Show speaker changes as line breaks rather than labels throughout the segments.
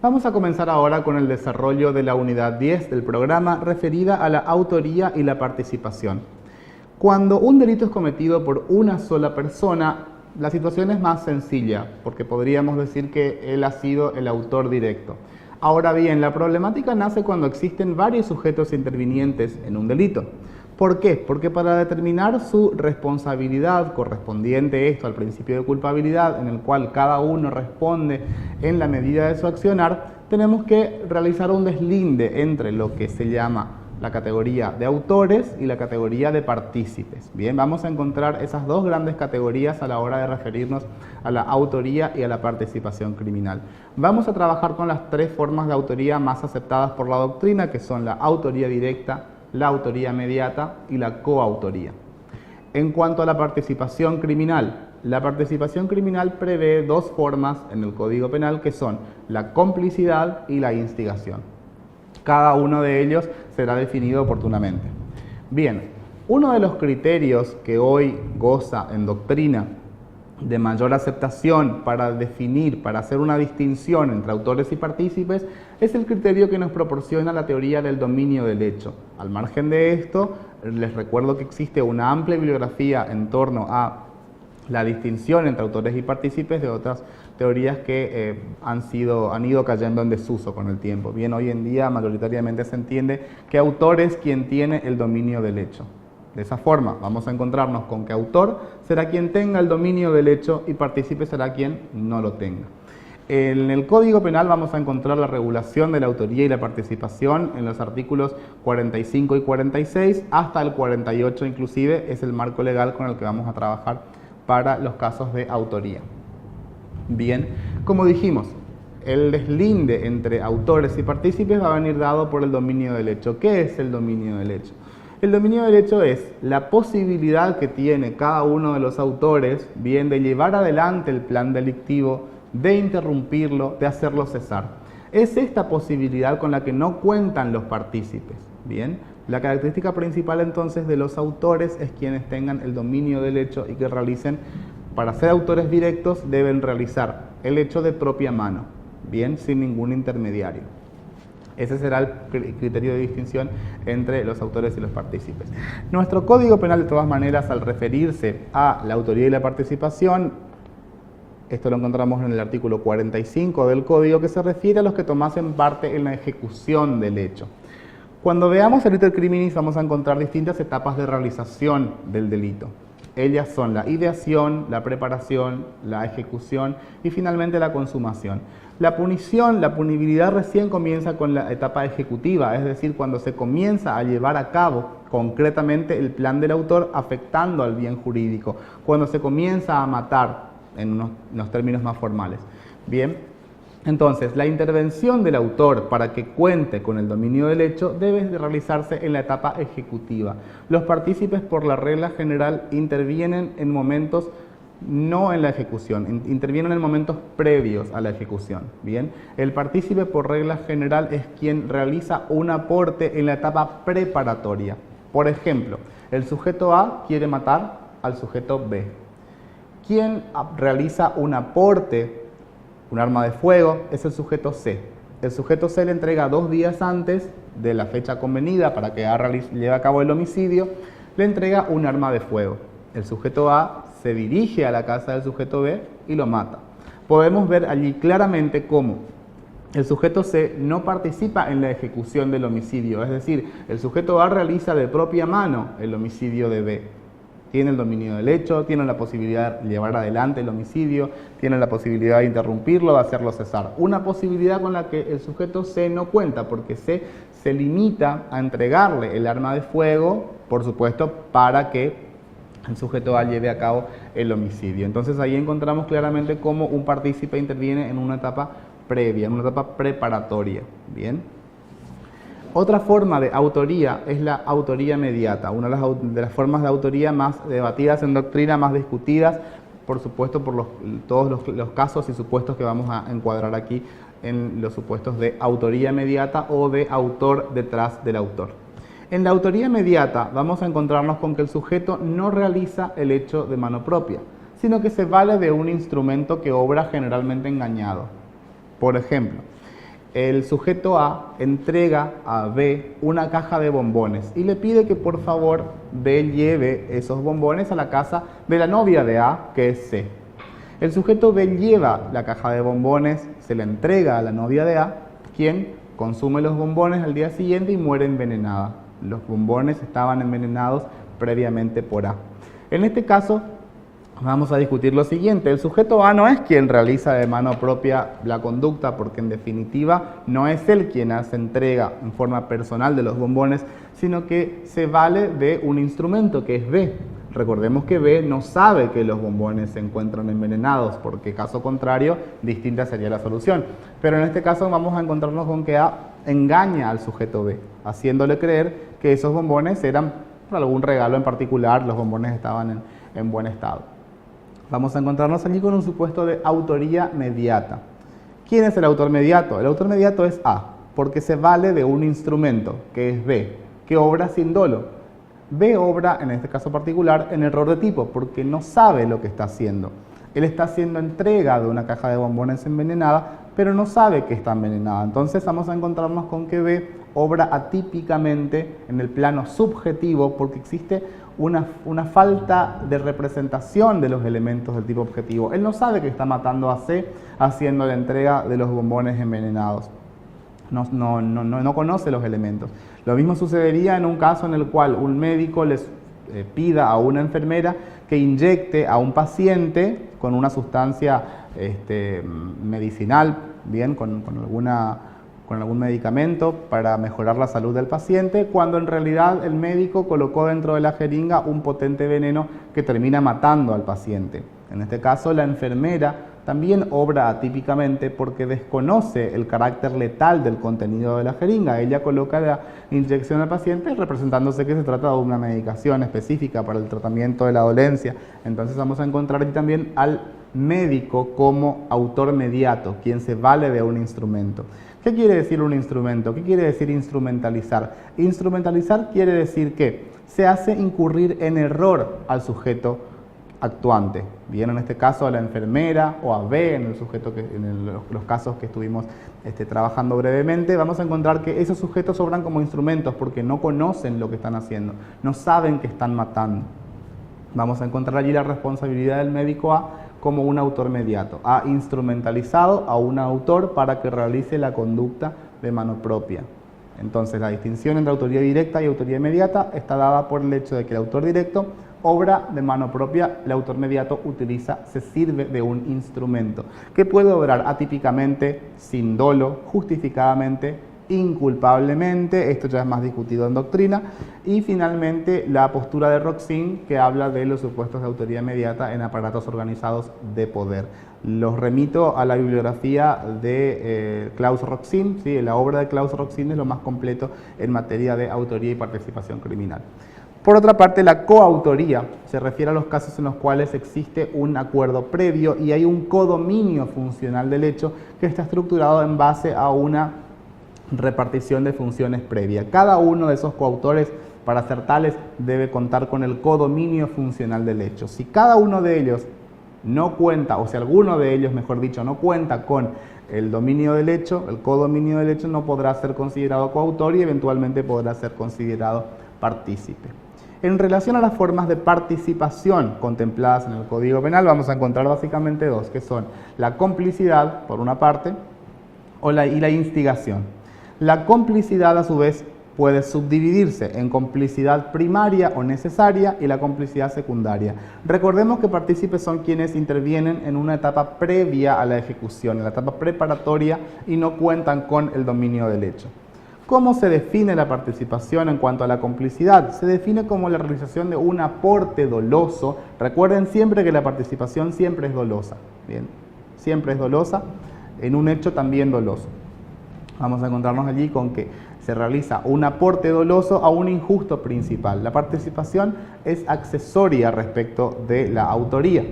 Vamos a comenzar ahora con el desarrollo de la unidad 10 del programa referida a la autoría y la participación. Cuando un delito es cometido por una sola persona, la situación es más sencilla, porque podríamos decir que él ha sido el autor directo. Ahora bien, la problemática nace cuando existen varios sujetos intervinientes en un delito. ¿Por qué? Porque para determinar su responsabilidad correspondiente esto al principio de culpabilidad, en el cual cada uno responde en la medida de su accionar, tenemos que realizar un deslinde entre lo que se llama la categoría de autores y la categoría de partícipes. Bien, vamos a encontrar esas dos grandes categorías a la hora de referirnos a la autoría y a la participación criminal. Vamos a trabajar con las tres formas de autoría más aceptadas por la doctrina, que son la autoría directa, la autoría mediata y la coautoría. En cuanto a la participación criminal prevé dos formas en el Código Penal, que son la complicidad y la instigación. Cada uno de ellos será definido oportunamente. Bien, uno de los criterios que hoy goza en doctrina de mayor aceptación para definir, para hacer una distinción entre autores y partícipes, es el criterio que nos proporciona la teoría del dominio del hecho. Al margen de esto, les recuerdo que existe una amplia bibliografía en torno a la distinción entre autores y partícipes de otras teorías que han ido cayendo en desuso con el tiempo. Bien, hoy en día mayoritariamente se entiende que autor es quien tiene el dominio del hecho. De esa forma vamos a encontrarnos con que autor será quien tenga el dominio del hecho y partícipe será quien no lo tenga. En el Código Penal vamos a encontrar la regulación de la autoría y la participación en los artículos 45 y 46, hasta el 48 inclusive es el marco legal con el que vamos a trabajar para los casos de autoría. Bien, como dijimos, el deslinde entre autores y partícipes va a venir dado por el dominio del hecho. ¿Qué es el dominio del hecho? El dominio del hecho es la posibilidad que tiene cada uno de los autores, bien, de llevar adelante el plan delictivo, de interrumpirlo, de hacerlo cesar. Es esta posibilidad con la que no cuentan los partícipes, bien. La característica principal entonces de los autores es quienes tengan el dominio del hecho y que realicen, para ser autores directos, deben realizar el hecho de propia mano, bien, sin ningún intermediario. Ese será el criterio de distinción entre los autores y los partícipes. Nuestro Código Penal, de todas maneras, al referirse a la autoría y la participación, esto lo encontramos en el artículo 45 del Código, que se refiere a los que tomasen parte en la ejecución del hecho. Cuando veamos el iter criminis vamos a encontrar distintas etapas de realización del delito. Ellas son la ideación, la preparación, la ejecución y finalmente la consumación. La punibilidad recién comienza con la etapa ejecutiva, es decir, cuando se comienza a llevar a cabo concretamente el plan del autor afectando al bien jurídico, cuando se comienza a matar en unos términos más formales. Bien, entonces la intervención del autor para que cuente con el dominio del hecho debe de realizarse en la etapa ejecutiva. Los partícipes por la regla general intervienen en momentos no en la ejecución, intervienen en momentos previos a la ejecución. Bien, el partícipe por regla general es quien realiza un aporte en la etapa preparatoria. Por ejemplo, el sujeto A quiere matar al sujeto B. Quien realiza un aporte, un arma de fuego, es el sujeto C. El sujeto C le entrega 2 días antes de la fecha convenida para que lleve a cabo el homicidio, le entrega un arma de fuego. El sujeto A se dirige a la casa del sujeto B y lo mata. Podemos ver allí claramente cómo el sujeto C no participa en la ejecución del homicidio, es decir, el sujeto A realiza de propia mano el homicidio de B. Tiene el dominio del hecho, tiene la posibilidad de llevar adelante el homicidio, tiene la posibilidad de interrumpirlo, de hacerlo cesar. Una posibilidad con la que el sujeto C no cuenta, porque C se limita a entregarle el arma de fuego, por supuesto, para que el sujeto A lleve a cabo el homicidio. Entonces ahí encontramos claramente cómo un partícipe interviene en una etapa previa, en una etapa preparatoria. Bien. Otra forma de autoría es la autoría mediata, una de las formas de autoría más debatidas en doctrina, más discutidas, por supuesto, por todos los casos y supuestos que vamos a encuadrar aquí en los supuestos de autoría mediata o de autor detrás del autor. En la autoría mediata vamos a encontrarnos con que el sujeto no realiza el hecho de mano propia, sino que se vale de un instrumento que obra generalmente engañado. Por ejemplo, El sujeto A entrega a B una caja de bombones y le pide que por favor B lleve esos bombones a la casa de la novia de A, que es C. El sujeto B lleva la caja de bombones, se la entrega a la novia de A, quien consume los bombones al día siguiente y muere envenenada. Los bombones estaban envenenados previamente por A. En este caso, vamos a discutir lo siguiente. El sujeto A no es quien realiza de mano propia la conducta, porque en definitiva no es él quien hace entrega en forma personal de los bombones, sino que se vale de un instrumento que es B. Recordemos que B no sabe que los bombones se encuentran envenenados, porque caso contrario, distinta sería la solución. Pero en este caso vamos a encontrarnos con que A engaña al sujeto B, haciéndole creer que esos bombones eran por algún regalo en particular, los bombones estaban en buen estado. Vamos a encontrarnos allí con un supuesto de autoría mediata. ¿Quién es el autor mediato? El autor mediato es A, porque se vale de un instrumento, que es B, que obra sin dolo. B obra, en este caso particular, en error de tipo, porque no sabe lo que está haciendo. Él está haciendo entrega de una caja de bombones envenenada, pero no sabe que está envenenada. Entonces vamos a encontrarnos con que B obra atípicamente en el plano subjetivo, porque existe una falta de representación de los elementos del tipo objetivo. Él no sabe que está matando a C haciendo la entrega de los bombones envenenados. No conoce los elementos. Lo mismo sucedería en un caso en el cual un médico les pida a una enfermera que inyecte a un paciente con una sustancia medicinal, bien, con algún medicamento para mejorar la salud del paciente, cuando en realidad el médico colocó dentro de la jeringa un potente veneno que termina matando al paciente. En este caso, la enfermera también obra atípicamente porque desconoce el carácter letal del contenido de la jeringa. Ella coloca la inyección al paciente representándose que se trata de una medicación específica para el tratamiento de la dolencia. Entonces vamos a encontrar aquí también al médico como autor mediato, quien se vale de un instrumento. ¿Qué quiere decir un instrumento? ¿Qué quiere decir instrumentalizar? Instrumentalizar quiere decir que se hace incurrir en error al sujeto actuante, bien, en este caso a la enfermera o a B, en el sujeto los casos que estuvimos trabajando brevemente. Vamos a encontrar que esos sujetos obran como instrumentos porque no conocen lo que están haciendo, no saben que están matando. Vamos a encontrar allí la responsabilidad del médico A como un autor mediato. Ha instrumentalizado a un autor para que realice la conducta de mano propia. Entonces la distinción entre autoría directa y autoría inmediata está dada por el hecho de que el autor directo obra de mano propia, el autor mediato se sirve de un instrumento que puede obrar atípicamente, sin dolo, justificadamente, inculpablemente. Esto ya es más discutido en doctrina. Y finalmente la postura de Roxin, que habla de los supuestos de autoría inmediata en aparatos organizados de poder. Los remito a la bibliografía de Klaus Roxin, ¿sí? La obra de Klaus Roxin es lo más completo en materia de autoría y participación criminal. Por otra parte, la coautoría se refiere a los casos en los cuales existe un acuerdo previo y hay un codominio funcional del hecho que está estructurado en base a una repartición de funciones previa. Cada uno de esos coautores, para ser tales, debe contar con el codominio funcional del hecho. Si cada uno de ellos no cuenta, o si alguno de ellos, mejor dicho, no cuenta con el dominio del hecho, el codominio del hecho, no podrá ser considerado coautor y eventualmente podrá ser considerado partícipe. En relación a las formas de participación contempladas en el Código Penal, vamos a encontrar básicamente dos, que son la complicidad, por una parte, y la instigación. La complicidad, a su vez, puede subdividirse en complicidad primaria o necesaria y la complicidad secundaria. Recordemos que partícipes son quienes intervienen en una etapa previa a la ejecución, en la etapa preparatoria, y no cuentan con el dominio del hecho. ¿Cómo se define la participación en cuanto a la complicidad? Se define como la realización de un aporte doloso. Recuerden siempre que la participación siempre es dolosa, ¿bien? Siempre es dolosa, en un hecho también doloso. Vamos a encontrarnos allí con que se realiza un aporte doloso a un injusto principal. La participación es accesoria respecto de la autoría.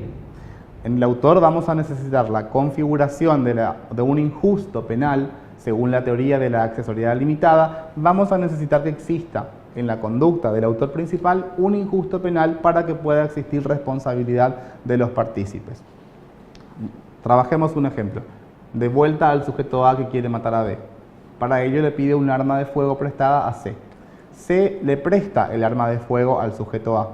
En el autor vamos a necesitar la configuración de un injusto penal. Según la teoría de la accesoriedad limitada, vamos a necesitar que exista en la conducta del autor principal un injusto penal para que pueda existir responsabilidad de los partícipes. Trabajemos un ejemplo. de vuelta al sujeto A que quiere matar a B. Para ello le pide un arma de fuego prestada a C. C le presta el arma de fuego al sujeto A.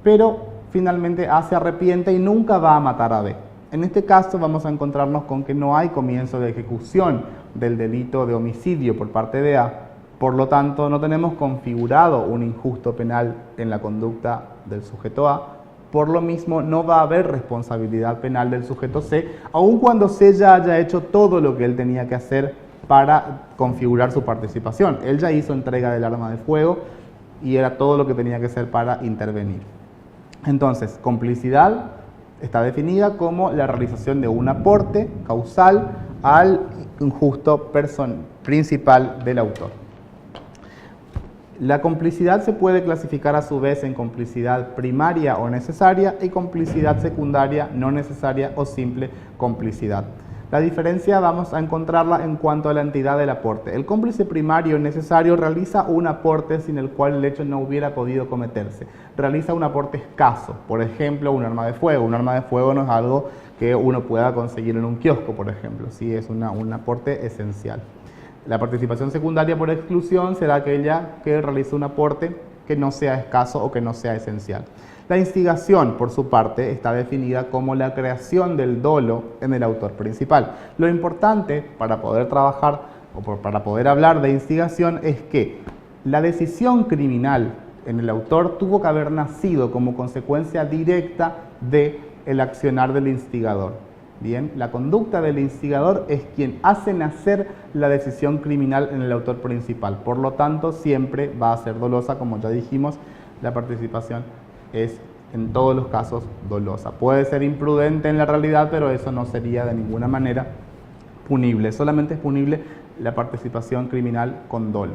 Pero finalmente A se arrepiente y nunca va a matar a B. En este caso vamos a encontrarnos con que no hay comienzo de ejecución del delito de homicidio por parte de A. Por lo tanto, no tenemos configurado un injusto penal en la conducta del sujeto A. Por lo mismo, no va a haber responsabilidad penal del sujeto C, aun cuando C ya haya hecho todo lo que él tenía que hacer para configurar su participación. Él ya hizo entrega del arma de fuego y era todo lo que tenía que hacer para intervenir. Entonces, complicidad está definida como la realización de un aporte causal al injusto principal del autor. La complicidad se puede clasificar a su vez en complicidad primaria o necesaria y complicidad secundaria no necesaria o simple complicidad. La diferencia vamos a encontrarla en cuanto a la entidad del aporte. El cómplice primario necesario realiza un aporte sin el cual el hecho no hubiera podido cometerse. Realiza un aporte escaso, por ejemplo, un arma de fuego. Un arma de fuego no es algo que uno pueda conseguir en un kiosco, por ejemplo. Sí, es un aporte esencial. La participación secundaria por exclusión será aquella que realiza un aporte que no sea escaso o que no sea esencial. La instigación, por su parte, está definida como la creación del dolo en el autor principal. Lo importante para poder trabajar o para poder hablar de instigación es que la decisión criminal en el autor tuvo que haber nacido como consecuencia directa del accionar del instigador. Bien, la conducta del instigador es quien hace nacer la decisión criminal en el autor principal. Por lo tanto, siempre va a ser dolosa, como ya dijimos, la participación es en todos los casos dolosa. Puede ser imprudente en la realidad, pero eso no sería de ninguna manera punible. Solamente es punible la participación criminal con dolo.